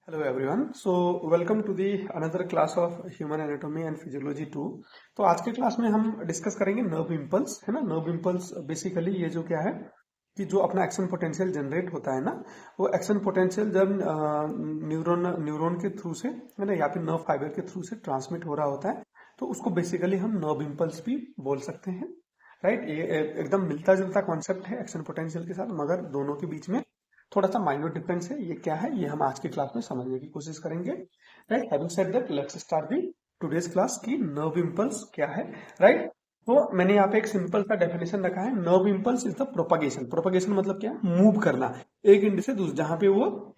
Hello everyone. So welcome to the another class of Human Anatomy and Physiology 2. तो आज के class में हम डिस्कस करेंगे नर्व इम्पल्स, है ना। नर्व इम्पल्स बेसिकली ये जो क्या है कि जो अपना एक्शन पोटेंशियल जनरेट होता है ना, वो एक्शन पोटेंशियल जब न्यूरॉन के थ्रू से, है ना, या फिर नर्व फाइबर के थ्रू से ट्रांसमिट हो रहा होता है, तो उसको बेसिकली हम नर्व इम्पल्स भी बोल सकते हैं, राइट। ये एकदम मिलता जुलता कॉन्सेप्ट है एक्शन पोटेंशियल के साथ, मगर दोनों के बीच में थोड़ा सा माइनर डिफरेंस है। ये क्या है, ये हम आज की क्लास में समझने की कोशिश करेंगे, right. Having said that, let's start the today's class की नर्व इम्पल्स क्या है, राइट। तो मैंने यहाँ पे एक सिंपल सा डेफिनेशन रखा है। Nerve impulse is the propagation. Propagation मतलब क्या है, मूव करना एक इंड से दूसरे, जहां पे वो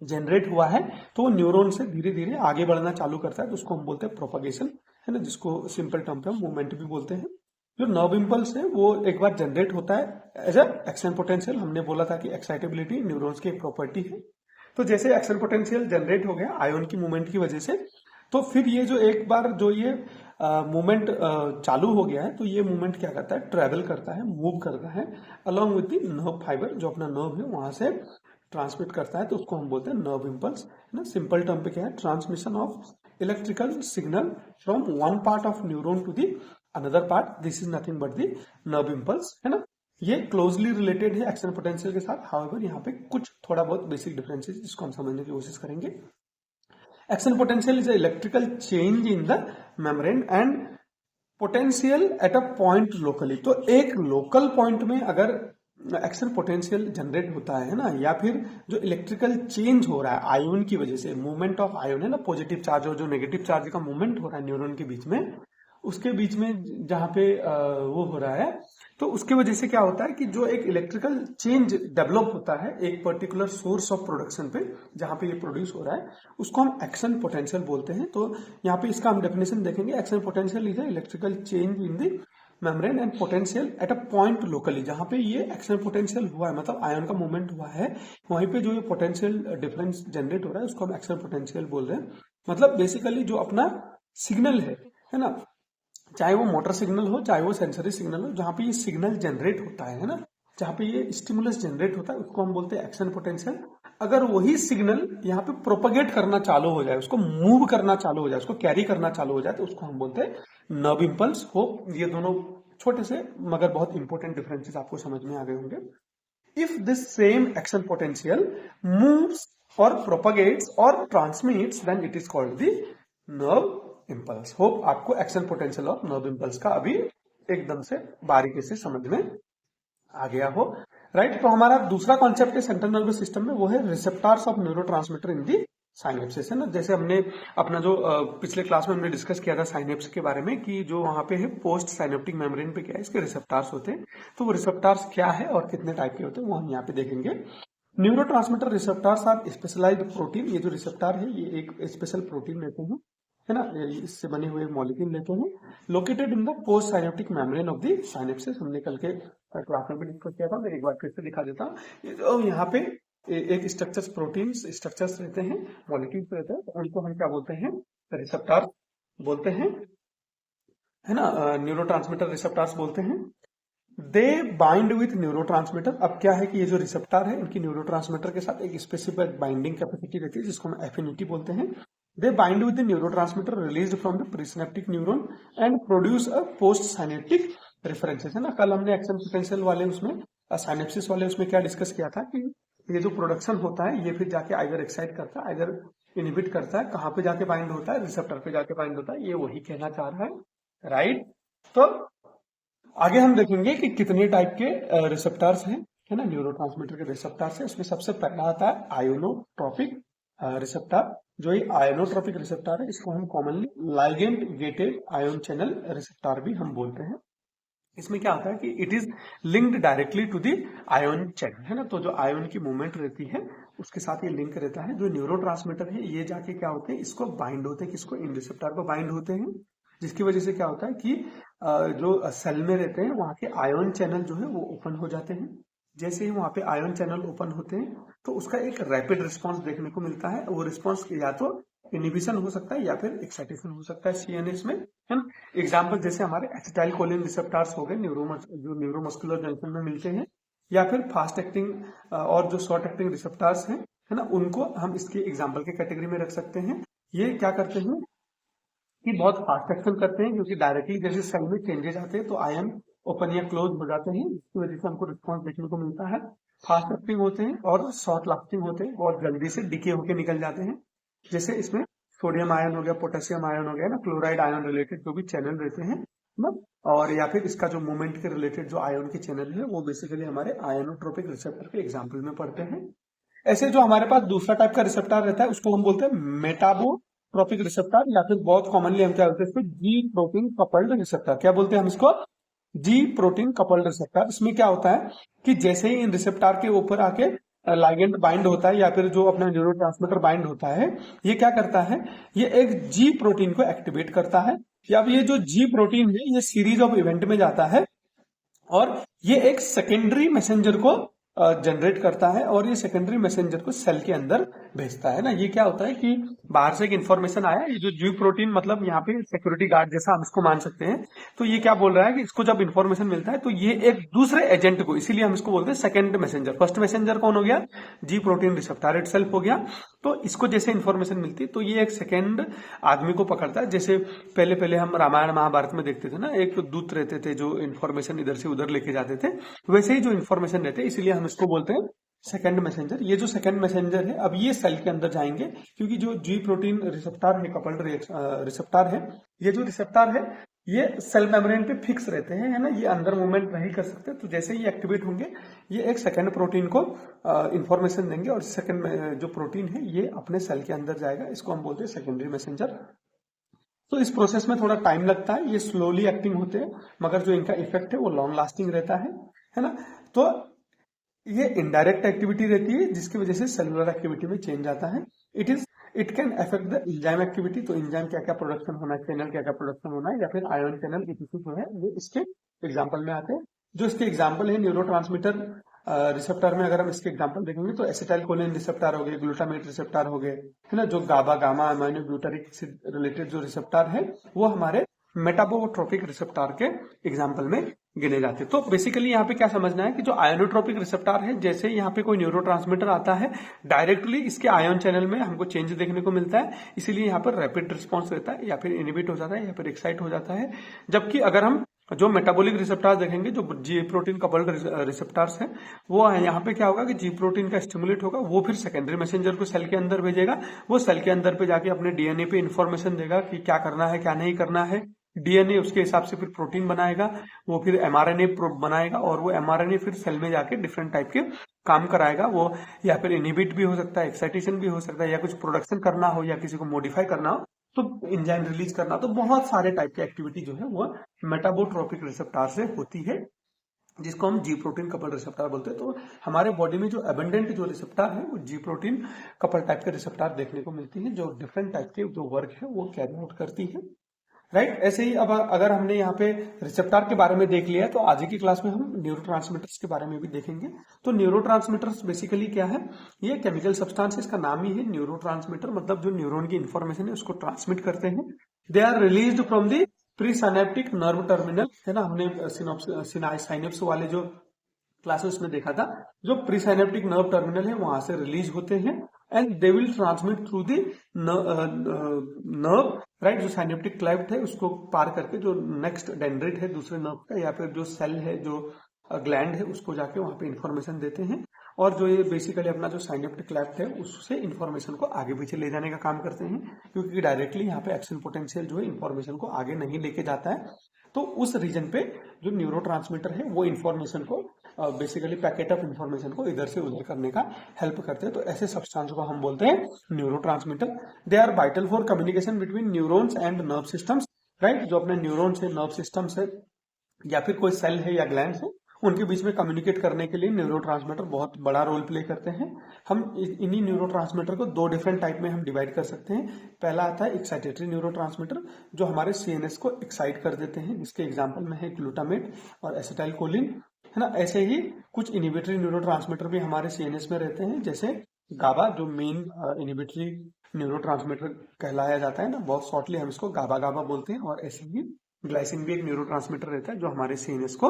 जनरेट हुआ है तो वो न्यूरॉन से धीरे धीरे आगे बढ़ना चालू करता है, तो उसको हम बोलते हैं प्रोपगेशन, है ना, जिसको सिंपल टर्म पे हम मूवमेंट भी बोलते हैं। जो नर्व इम्पल्स है वो एक बार जनरेट होता है एज अ एक्शन पोटेंशियल। हमने बोला था कि एक्साइटेबिलिटी न्यूरॉन्स की एक प्रॉपर्टी है। तो जैसे एक्शन पोटेंशियल जनरेट हो गया आयोन की मूवमेंट की वजह से, तो फिर ये जो एक बार जो ये मूवमेंट चालू हो गया है, तो ये मूवमेंट क्या करता है, ट्रेवल करता है, मूव करता है along with the nerve fibre, जो अपना नर्व है वहां से ट्रांसमिट करता है, तो उसको हम बोलते हैं नर्व इम्पल्स, है ना। सिंपल टर्म पे क्या है, transmission of electrical signal from one part of neuron to the another part, this is nothing but the nerve impulse, है ना। ये क्लोजली रिलेटेड है एक्शन पोटेंशियल के साथ। हाउएवर यहाँ पे कुछ थोड़ा बहुत बेसिक डिफरेंसेस जिसको हम समझने की कोशिश करेंगे। Action potential is electrical change in the membrane and potential at a point locally. तो एक लोकल पॉइंट में अगर एक्शन पोटेंशियल जनरेट होता है ना, या फिर जो इलेक्ट्रिकल चेंज हो रहा है आयोन की वजह से, मूवमेंट ऑफ आयोन है ना, पॉजिटिव चार्ज और जो नेगेटिव चार्ज का मूवमेंट हो रहा है न्यूरॉन के बीच में, उसके बीच में जहां पे वो हो रहा है, तो उसके वजह से क्या होता है कि जो एक इलेक्ट्रिकल चेंज डेवलप होता है एक पर्टिकुलर सोर्स ऑफ प्रोडक्शन पे, जहां पे ये प्रोड्यूस हो रहा है, उसको हम एक्शन पोटेंशियल बोलते हैं। तो यहाँ पे इसका हम डेफिनेशन देखेंगे। Action potential is electrical change in the membrane and potential at a point locally. जहां पे ये एक्शन पोटेंशियल हुआ है, मतलब आयन का मूवमेंट हुआ है, वहीं पे जो ये पोटेंशियल डिफरेंस जनरेट हो रहा है उसको हम एक्शन पोटेंशियल बोल रहे हैं। मतलब बेसिकली जो अपना सिग्नल है ना, चाहे वो मोटर सिग्नल हो चाहे वो सेंसरी सिग्नल हो, जहां पे ये सिग्नल जनरेट होता है ना, जहां पे ये स्टिमुलस जनरेट होता है, उसको हम बोलते हैं एक्शन पोटेंशियल। अगर वही सिग्नल यहाँ पे प्रोपगेट करना चालू हो जाए, उसको मूव करना चालू हो जाए, उसको कैरी करना चालू हो जाए, तो उसको हम बोलते हैं नर्व इम्पल्स। हो ये दोनों छोटे से मगर बहुत इंपॉर्टेंट डिफरेंसेस आपको समझ में आ गए होंगे। If this same action potential moves और प्रोपगेट्स और transmits, then it is called the nerve impulse. Hope आपको एक्शन पोटेंशियल और नर्व इम्पल्स का अभी एकदम से बारीकी से समझ में आ गया हो, राइट। तो हमारा दूसरा कॉन्सेप्ट है सेंट्रल नर्वस सिस्टम में, वो है receptors of neurotransmitter in the synapsis, है ना। जैसे हमने अपना जो पिछले क्लास में हमने डिस्कस किया था साइनेप्स के बारे में, कि जो वहां पे है पोस्ट साइनेप्टिक मेम्ब्रेन पे क्या है, इसके रिसेप्टर्स होते हैं। तो वो रिसेप्टर्स क्या है और कितने टाइप के होते हैं वो हम यहाँ पे देखेंगे। Neurotransmitter receptors are specialised protein. ये जो रिसेप्टर है ये एक स्पेशल प्रोटीन लेते हैं, है ना, इससे बने हुए मॉलिक्यूल लेते हैं, located in the post synaptic membrane of the synapsis. हमने कल के क्लास में भी डिस्कस किया था, मैं एक बार फिर से दिखा देता हूँ। यहाँ पे एक स्ट्रक्चर्स, प्रोटीन्स स्ट्रक्चर्स रहते हैं, मॉलिक्यूल्स रहते हैं, तो उनको हम क्या बोलते हैं, रिसेप्टर बोलते हैं, है ना, न्यूरोट्रांसमीटर रिसेप्टर्स बोलते हैं। दे बाइंड विथ न्यूरोट्रांसमीटर। अब क्या है कि ये जो रिसेप्टर है इनकी न्यूरोट्रांसमीटर के साथ एक स्पेसिफिक बाइंडिंग कैपेसिटी रहती है, जिसको हम एफिनिटी बोलते हैं। दे bind with the neurotransmitter released from the presynaptic neuron and produce a post synaptic references, है ना। कल हमने एक्शन पोटेंशियल वाले उसमें, साइनेप्सिस वाले उसमें क्या डिस्कस किया था कि ये जो प्रोडक्शन होता है ये फिर जाके आइदर एक्साइट करता है, आइदर इनहिबिट करता है। कहाँ पे जाके बाइंड होता है, रिसेप्टर पे जाके बाइंड होता है, ये वही कहना चाह रहा है, राइट। तो आगे हम देखेंगे कि कितने टाइप के रिसेप्टर्स हैं, है ना, न्यूरोट्रांसमीटर के रिसेप्टर्स है। उसमें सबसे पहला आता है आयोनोट्रोपिक रिसेप्टर। जो ये आयोनोट्रोपिक रिसेप्टर है इसको हम commonly ligand gated ion channel receptor भी हम बोलते हैं। इसमें क्या होता है कि it is linked directly to the ion channel, है ना। तो जो आयोन की मूवमेंट रहती है उसके साथ ये लिंक रहता है। जो न्यूरोट्रांसमीटर है ये जाके क्या होते हैं, इसको बाइंड होते हैं, किसको, इन रिसेप्टर को बाइंड होते हैं, जिसकी वजह से क्या होता है कि जो सेल में रहते हैं वहां के आयोन चैनल जो है वो ओपन हो जाते हैं। जैसे ही वहां पे आयोन चैनल ओपन होते हैं तो उसका एक रैपिड रिस्पॉन्स देखने को मिलता है। वो रिस्पॉन्स या तो इनहिबिशन हो सकता है या फिर एक्साइटेशन हो सकता है सीएनएस में, है ना। एग्जाम्पल जैसे हमारे एसिटाइल कोलिन रिसेप्टर्स हो गए, जो न्यूरोमस्कुलर जंक्शन में मिलते हैं, या फिर फास्ट एक्टिंग और जो शॉर्ट एक्टिंग रिसेप्टर्स हैं है ना, उनको हम इसके एग्जाम्पल के कैटेगरी में रख सकते हैं। ये क्या करते हैं कि बहुत फास्ट एक्शन करते हैं, क्योंकि डायरेक्टली जैसे सेल में चेंजेस आते हैं तो आयन ओपन या क्लोज हो जाते हैं, इसकी वजह से हमको रिस्पॉन्स देखने को मिलता है। फास्ट एक्टिंग होते हैं और शॉर्ट लास्टिंग होते हैं, बहुत जल्दी से डिके होके निकल जाते हैं। जैसे इसमें सोडियम आयन हो गया, पोटेशियम आयन हो गया ना, क्लोराइड आयन रिलेटेड जो भी चैनल रहते हैं ना, और या फिर इसका जो मूवमेंट के रिलेटेड जो आयन के चैनल है वो बेसिकली हमारे आयनोट्रोपिक रिसेप्टर के एग्जाम्पल में पढ़ते हैं। ऐसे जो हमारे पास दूसरा टाइप का रिसेप्टर रहता है उसको हम बोलते हैं मेटाबोट्रोपिक रिसेप्टर, या फिर बहुत कॉमनली हम क्या बोलते हैं इसको, जी प्रोटीन कपल्ड रिसेप्टर। क्या बोलते हैं हम इसको, जी प्रोटीन कपल्ड रिसेप्टर। इसमें क्या होता है कि जैसे ही इन रिसेप्टर के ऊपर आके लाइगेंड बाइंड होता है या फिर जो अपना न्यूरोट्रांसमीटर बाइंड होता है, ये क्या करता है, ये एक जी प्रोटीन को एक्टिवेट करता है। या अब ये जो जी प्रोटीन है ये सीरीज ऑफ इवेंट में जाता है और ये एक सेकेंडरी मैसेंजर को जनरेट करता है और ये सेकेंडरी मैसेंजर को सेल के अंदर भेजता है ना। ये क्या होता है कि बाहर से एक इन्फॉर्मेशन आया, ये जो जी प्रोटीन मतलब यहाँ पे सिक्योरिटी गार्ड जैसा हम इसको मान सकते हैं। तो ये क्या बोल रहा है कि इसको जब इन्फॉर्मेशन मिलता है तो ये एक दूसरे एजेंट को, इसीलिए हम इसको बोलते हैं सेकेंड मैसेंजर। फर्स्ट मैसेंजर कौन हो गया, जी प्रोटीन रिसेप्टर इटसेल्फ हो गया। तो इसको जैसे इन्फॉर्मेशन मिलती है तो ये एक सेकेंड आदमी को पकड़ता है। जैसे पहले पहले हम रामायण महाभारत में देखते थे ना, एक दूत रहते थे जो इन्फॉर्मेशन इधर से उधर लेके जाते थे, वैसे ही जो इन्फॉर्मेशन रहते हैं, इसीलिए हम इसको बोलते हैं सेकंड मैसेंजर। ये जो सेकंड मैसेंजर है अब ये सेल के अंदर जाएंगे, क्योंकि जो जी प्रोटीन रिसेप्टर है, कपल्ड रिसेप्टर है, ये जो रिसेप्टर है ये सेल मेम्ब्रेन पे फिक्स रहते हैं, है ना, ये अंदर मूवमेंट नहीं कर सकते। तो जैसे ही एक्टिवेट होंगे ये एक सेकंड प्रोटीन को इंफॉर्मेशन देंगे और सेकंड जो प्रोटीन है ये अपने सेल के अंदर जाएगा, इसको हम बोलते हैं सेकेंडरी मैसेंजर। तो इस प्रोसेस में थोड़ा टाइम लगता है, ये स्लोली एक्टिंग होते हैं, मगर जो इनका इफेक्ट है वो लॉन्ग लास्टिंग रहता है ना। तो ये इनडायरेक्ट एक्टिविटी रहती है जिसकी वजह से सेलुलर एक्टिविटी में चेंज आता है। It can affect the enzyme activity. तो एंजाइम क्या क्या प्रोडक्शन होना है, चैनल क्या क्या प्रोडक्शन होना है, या फिर आयन चैनल जो है वो इसके एग्जाम्पल में आते हैं। जो इसके एग्जाम्पल है न्यूरोट्रांसमीटर रिसेप्टर में, अगर हम इसके एग्जाम्पल देखेंगे तो एसिटाइलकोलिन रिसेप्टर हो गए, ग्लूटामेट रिसेप्टर हो गए, है ना, जो GABA gamma amino glutaric acid related जो रिसेप्टर है वो हमारे मेटाबोट्रोपिक रिसेप्टर के एग्जाम्पल में गिने जाते हैं। तो बेसिकली यहाँ पे क्या समझना है कि जो आयोनोट्रोपिक रिसेप्टर है, जैसे यहाँ पे कोई न्यूरोट्रांसमीटर आता है डायरेक्टली इसके आयन चैनल में हमको चेंज देखने को मिलता है, इसीलिए यहाँ पर रैपिड रिस्पॉन्स रहता है, या फिर इनिबिट हो जाता है, या फिर एक्साइट हो जाता है। जबकि अगर हम जो मेटाबॉलिक रिसेप्टर्स देखेंगे, जो जी प्रोटीन कपल्ड रिसेप्टर्स हैं, वो यहाँ पे क्या होगा कि जी प्रोटीन का स्टिमुलेट होगा, वो फिर सेकेंडरी मैसेंजर को सेल के अंदर भेजेगा, वो सेल के अंदर पे जाके अपने डीएनए पे इंफॉर्मेशन देगा कि क्या करना है क्या नहीं करना है। डीएनए उसके हिसाब से फिर प्रोटीन बनाएगा, वो फिर एमआरएनए बनाएगा और वो एमआरएनए फिर सेल में जाके डिफरेंट टाइप के काम कराएगा। वो या फिर इनिबिट भी हो सकता है, एक्साइटेशन भी हो सकता है, या कुछ प्रोडक्शन करना हो, या किसी को मॉडिफाई करना हो, तो एंजाइम रिलीज करना, तो बहुत सारे टाइप की एक्टिविटी जो है वो मेटाबोट्रोपिक रिसेप्टर से होती है, जिसको हम जी प्रोटीन कपल रिसेप्टर बोलते हैं। तो हमारे बॉडी में जो एबंडेंट जो रिसेप्टर है वो जी प्रोटीन कपल टाइप के रिसेप्टर देखने को मिलती है, जो डिफरेंट टाइप के जो वर्क है वो कैरी आउट करती है, राइट। ऐसे ही अब अगर हमने यहाँ पे रिसेप्टर के बारे में देख लिया तो आज की क्लास में हम न्यूरोट्रांसमीटर्स के बारे में भी देखेंगे। तो न्यूरोट्रांसमीटर्स बेसिकली क्या है, ये केमिकल सब्सटेंस, इसका नाम ही है न्यूरोट्रांसमीटर, मतलब जो न्यूरॉन की इंफॉर्मेशन है उसको ट्रांसमिट करते हैं। They are released from the pre synaptic nerve terminal, है ना, हमने साइनेप्स वाले जो क्लासेस में देखा था, जो प्री साइनेप्टिक नर्व टर्मिनल है वहां से रिलीज होते हैं and they will transmit through the nerve, right. जो साइनेप्टिक क्लेफ्ट है उसको पार करके जो नेक्स्ट डेंड्रिट है दूसरे नर्व का, या फिर जो सेल है, जो ग्लैंड है, उसको जाके वहां पे इंफॉर्मेशन देते हैं। और जो ये बेसिकली अपना जो साइनेप्टिक क्लेफ्ट है उससे इंफॉर्मेशन को आगे पीछे ले जाने का काम करते हैं, क्योंकि डायरेक्टली यहाँ पे एक्शन पोटेंशियल जो है इंफॉर्मेशन को आगे नहीं लेके जाता है। तो उस रीजन पे जो न्यूरोट्रांसमीटर है वो इंफॉर्मेशन को बेसिकली पैकेट ऑफ इंफॉर्मेशन को इधर से उधर करने का हेल्प करते हैं। तो ऐसे सब्सटेंस को हम बोलते हैं neurotransmitter. They are vital for communication between neurons and nerve systems, right. जो अपने न्यूरॉन्स है, नर्व सिस्टम्स है, या फिर कोई सेल है या ग्लैंड्स है, उनके बीच में कम्युनिकेट करने के लिए न्यूरोट्रांसमीटर बहुत बड़ा रोल प्ले करते हैं। हम इन्हीं न्यूरोट्रांसमीटर को दो डिफरेंट टाइप में हम डिवाइड कर सकते हैं। पहला आता है एक्साइटेटरी न्यूरोट्रांसमीटर, जो हमारे सीएनएस को एक्साइट कर देते हैं, जिसके एग्जांपल में है ग्लूटामेट और एसिटाइलकोलिन, है ना। ऐसे ही कुछ इनिबिटरी न्यूरोट्रांसमीटर भी हमारे सीएनएस में रहते हैं, जैसे गाबा, जो मेन इनिबिटरी न्यूरोट्रांसमीटर कहलाया जाता है ना, बहुत शॉर्टली हम इसको गाबा गाबा बोलते हैं। और ऐसे ही ग्लाइसिन भी एक न्यूरोट्रांसमीटर रहता है जो हमारे सीएनएस को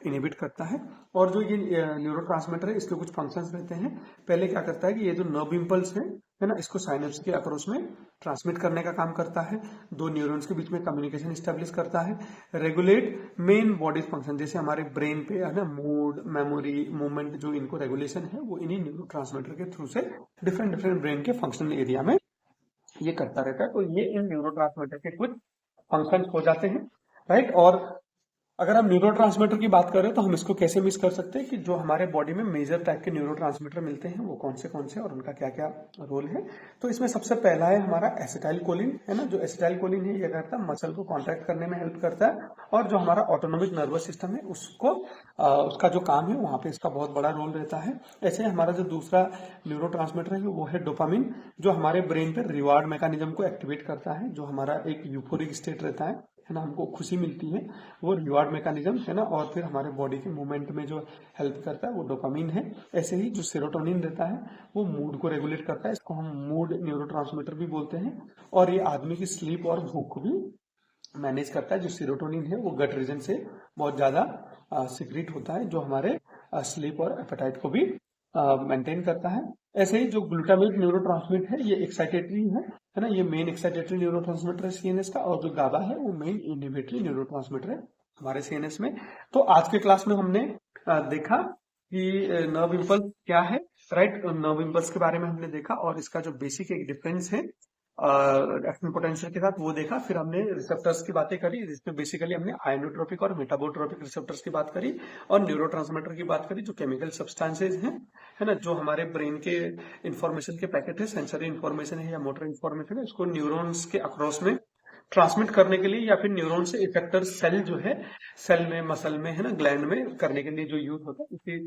इनहिबिट करता है। और जो ये न्यूरोट्रांसमीटर है इसके कुछ फंक्शंस रहते हैं। पहले क्या करता है कि ये जो नर्व इम्पल्स है ना, इसको साइनेप्स के अक्रॉस में ट्रांसमिट करने का काम करता है, दो न्यूरॉन्स के बीच में कम्युनिकेशन स्टैब्लिश करता है, रेगुलेट मेन बॉडी फंक्शन जैसे हमारे ब्रेन पे है ना, मूड, मेमोरी, मूवमेंट, जो इनको रेगुलेशन है वो इन्हीं न्यूरोट्रांसमीटर के थ्रू से डिफरेंट डिफरेंट ब्रेन के फंक्शनल एरिया में ये करता रहता है। तो ये इन न्यूरोट्रांसमीटर के कुछ फंक्शंस हो जाते हैं, राइट। और अगर हम न्यूरोट्रांसमीटर की बात करें तो हम इसको कैसे मिस कर सकते हैं कि जो हमारे बॉडी में मेजर टाइप के न्यूरोट्रांसमीटर मिलते हैं वो कौन से और उनका क्या क्या रोल है। तो इसमें सबसे पहला है हमारा एसिटाइलकोलिन, है ना। जो एसिटाइलकोलिन है ये करता है मसल को कॉन्ट्रैक्ट करने में हेल्प करता है, और जो हमारा ऑटोनोमिक नर्वस सिस्टम है उसको उसका जो काम है वहाँ पे इसका बहुत बड़ा रोल रहता है। ऐसे हमारा जो दूसरा न्यूरोट्रांसमीटर है वो है डोपामिन, जो हमारे ब्रेन पे रिवार्ड मैकेनिज्म को एक्टिवेट करता है। जो हमारा एक यूफोरिक स्टेट रहता है ना, हमको खुशी मिलती है, वो रिवार्ड मैकेनिज्म है ना। और फिर हमारे बॉडी के मूवमेंट में जो हेल्प करता है वो डोपामिन है। ऐसे ही जो सेरोटोनिन रहता है वो मूड को रेगुलेट करता है, इसको हम मूड न्यूरोट्रांसमीटर भी बोलते हैं। और ये आदमी की स्लीप और भूख को भी मैनेज करता है। जो सेरोटोनिन है वो गट रीजन से बहुत ज्यादा सिक्रीट होता है, जो हमारे स्लीप और एपेटाइट को भी मेंटेन करता है। ऐसे ही जो ग्लूटामेट न्यूरोट्रांसमीटर है ये एक्साइटेटरी है ना, ये मेन एक्साइटेटरी न्यूरोट्रांसमीटर है सीएनएस का, और जो गाबा है वो मेन इनहिबिटरी न्यूरोट्रांसमीटर है हमारे सीएनएस में। तो आज के क्लास में हमने देखा कि नर्व इम्पल्स क्या है, राइट। नर्व इम्पल्स के बारे में हमने देखा और इसका जो बेसिक एक डिफरेंस है एक्शन पोटेंशियल के साथ वो देखा। फिर हमने रिसेप्टर्स की बातें करी, जिसमें बेसिकली हमने आयनोट्रोपिक और मेटाबोट्रोपिक रिसेप्टर्स की बात करी, और न्यूरोट्रांसमीटर की बात करी जो केमिकल सब्सटेंसेज हैं, है ना, जो हमारे ब्रेन के इंफॉर्मेशन के पैकेट है, सेंसरी इंफॉर्मेशन है या मोटर इंफॉर्मेशन है, उसको न्यूरॉन्स के अक्रॉस में ट्रांसमिट करने के लिए, या फिर न्यूरॉन से इफेक्टर सेल जो है, सेल में, मसल में, है ना, ग्लैंड में करने के लिए जो यूज होता है, इसी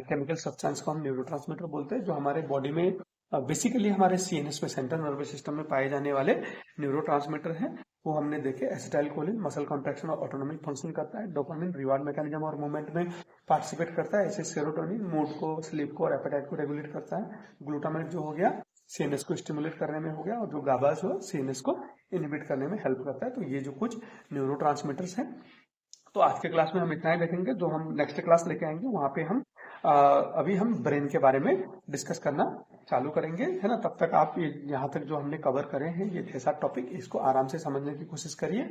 केमिकल सब्सटेंस को हम न्यूरोट्रांसमीटर बोलते हैं। जो हमारे बॉडी में बेसिकली हमारे सीएनएस में, सेंट्रल नर्वस सिस्टम में पाए जाने वाले न्यूरोट्रांसमीटर हैं वो हमने देखे। एसिटाइलकोलिन मसल कॉन्ट्रैक्शन और ऑटोनॉमिक फंक्शन करता है, डोपामिन रिवार्ड मैकेनिज्म और मूवमेंट में पार्टिसिपेट करता है, ऐसे सेरोटोनिन मूड को, स्लीप को और एपेटाइट को रेगुलेट करता है, ग्लूटामेट जो हो गया सीएनएस को स्टिमुलेट करने में हो गया, और जो गाबा जो सीएनएस को इनहिबिट करने में हेल्प करता है। तो ये जो कुछ न्यूरोट्रांसमीटर्स हैं, तो आज के क्लास में हम इतना ही देखेंगे। जो हम नेक्स्ट क्लास लेके आएंगे वहां पे हम अभी हम ब्रेन के बारे में डिस्कस करना चालू करेंगे, है ना। तब तक आप यहाँ तक जो हमने कवर करे हैं ये 6-7 टॉपिक, इसको आराम से समझने की कोशिश करिए।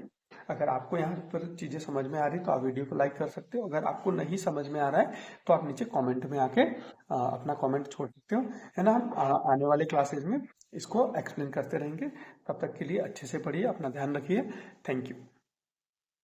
अगर आपको यहाँ पर चीजें समझ में आ रही तो आप वीडियो को लाइक कर सकते हो, अगर आपको नहीं समझ में आ रहा है तो आप नीचे कॉमेंट में आके अपना कॉमेंट छोड़ सकते हो, है ना। हम आने वाले क्लासेज में इसको एक्सप्लेन करते रहेंगे। तब तक के लिए अच्छे से पढ़िए, अपना ध्यान रखिए। Thank you.